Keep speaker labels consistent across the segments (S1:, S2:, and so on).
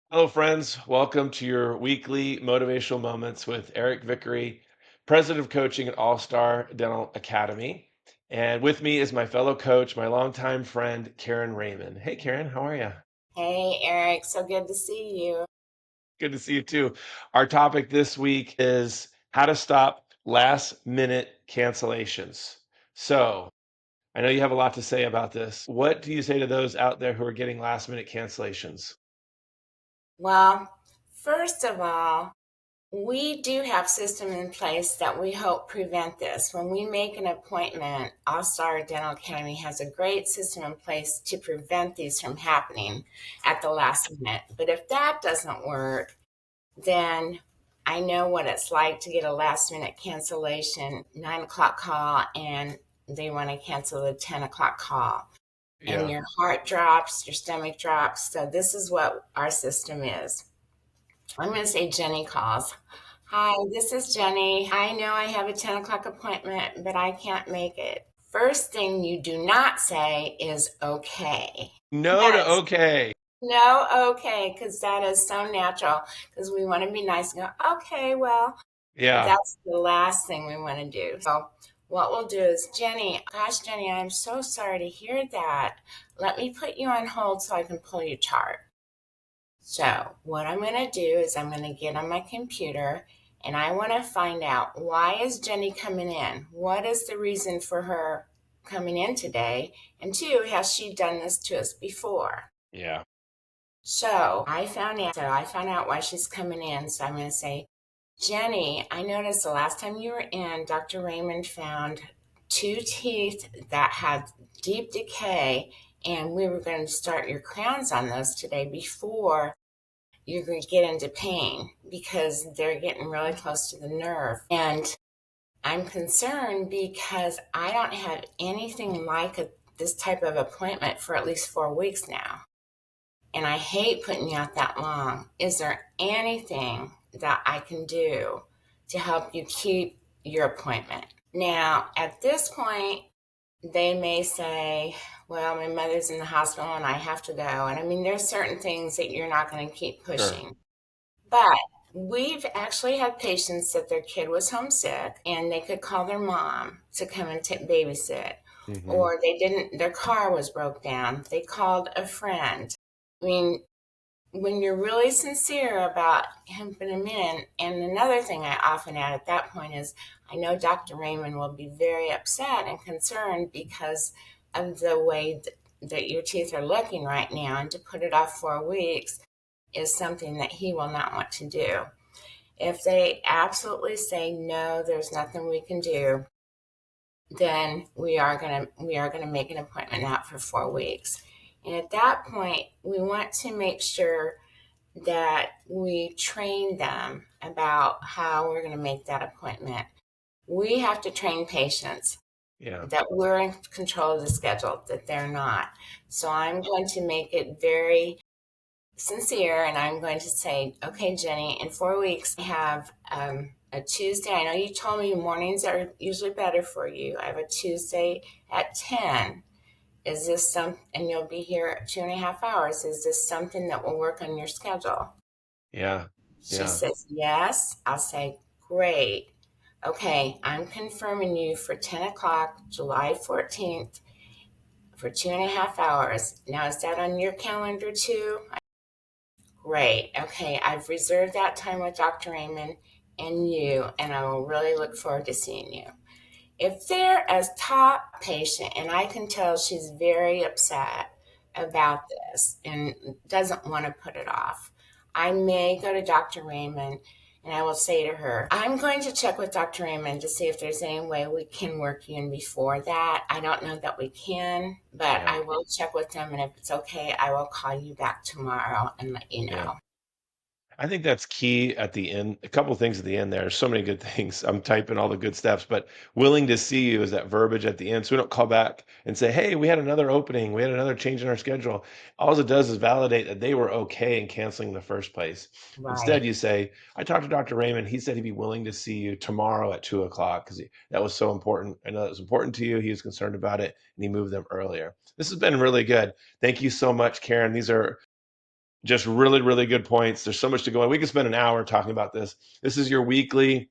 S1: Hello, friends. Welcome to your weekly motivational moments with Eric Vickery, president of coaching at All Star Dental Academy. And with me is my fellow coach, my longtime friend, Karen Raymond. Hey, Karen, how are you?
S2: Hey, Eric, so good to see you.
S1: Good to see you too. Our topic this week is how to stop last minute cancellations. So I know you have a lot to say about this. What do you say to those out there who are getting last minute cancellations?
S2: Well, first of all, we do have system in place that we hope prevent this. When we make an appointment, All Star Dental Academy has a great system in place to prevent these from happening at the last minute. But if that doesn't work, then I know what it's like to get a last minute cancellation, 9 o'clock call, and they want to cancel the 10 o'clock call. And
S1: Yeah.
S2: your heart drops, your stomach drops. So this is what our system is. I'm going to say Jenny calls. Hi, this is Jenny. I know I have a 10 o'clock appointment, but I can't make it. First thing you do not say is okay.
S1: No to
S2: Yes.
S1: okay.
S2: No, okay, because that is so natural. Because we want to be nice and go, okay, well, but
S1: Yeah.
S2: that's the last thing we want to do. So, what we'll do is, Jenny, gosh, Jenny, I'm so sorry to hear that. Let me put you on hold so I can pull your chart. So, what I'm going to do is I'm going to get on my computer and I want to find out, why is Jenny coming in? What is the reason for her coming in today? And two, has she done this to us before?
S1: Yeah.
S2: So I found out why she's coming in. So I'm going to say, Jenny, I noticed the last time you were in, Dr. Raymond found two teeth that had deep decay, and we were going to start your crowns on those today before you're going to get into pain because they're getting really close to the nerve. And I'm concerned because I don't have anything like this type of appointment for at least 4 weeks now. And I hate putting you out that long. Is there anything that I can do to help you keep your appointment? Now, at this point, they may say, well, my mother's in the hospital and I have to go. And I mean, there's certain things that you're not going to keep
S1: Sure.
S2: pushing. But we've actually had patients that their kid was homesick and they could call their mom to come and babysit.
S1: Hmm.
S2: Or they didn't, their car was broke down. They called a friend. I mean, when you're really sincere about helping them in, and another thing I often add at that point is, I know Dr. Raymond will be very upset and concerned because of the way that your teeth are looking right now, and to put it off 4 weeks is something that he will not want to do. If they absolutely say no, there's nothing we can do, then we are gonna make an appointment out for 4 weeks. And at that point, we want to make sure that we train them about how we're going to make that appointment. We have to train patients
S1: Yeah.
S2: that we're in control of the schedule, that they're not. So I'm going to make it very sincere and I'm going to say, okay, Jenny, in 4 weeks, I have a Tuesday. I know you told me mornings are usually better for you. I have a Tuesday at 10. Is this and you'll be here 2.5 hours. Is this something that will work on your schedule?
S1: Yeah.
S2: She
S1: Yeah.
S2: says, yes. I'll say, great. Okay, I'm confirming you for 10 o'clock, July 14th, for 2.5 hours. Now, is that on your calendar too? Great. Okay, I've reserved that time with Dr. Raymond and you, and I will really look forward to seeing you. If they're a top patient, and I can tell she's very upset about this and doesn't want to put it off, I may go to Dr. Raymond and I will say to her, I'm going to check with Dr. Raymond to see if there's any way we can work you in before that. I don't know that we can, but
S1: Yeah.
S2: I will check with them. And if it's okay, I will call you back tomorrow and let you
S1: Yeah.
S2: know.
S1: I think that's key at the end. A couple of things at the end there. So many good things. I'm typing all the good steps, but willing to see you is that verbiage at the end. So we don't call back and say, hey, we had another opening. We had another change in our schedule. All it does is validate that they were okay in canceling in the first place. Instead,
S2: Right.
S1: you say, I talked to Dr. Raymond. He said he'd be willing to see you tomorrow at 2 o'clock because that was so important. I know that was important to you. He was concerned about it and he moved them earlier. This has been really good. Thank you so much, Karen. These are Just really, really good points. There's so much to go on. We could spend an hour talking about this. This is your weekly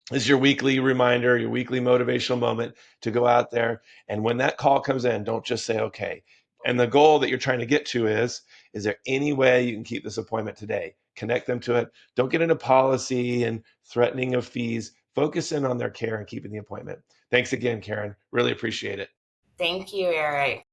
S1: this is your weekly reminder, your weekly motivational moment to go out there. And when that call comes in, don't just say, okay. And the goal that you're trying to get to is there any way you can keep this appointment today? Connect them to it. Don't get into policy and threatening of fees. Focus in on their care and keeping the appointment. Thanks again, Karen. Really appreciate it.
S2: Thank you, Eric.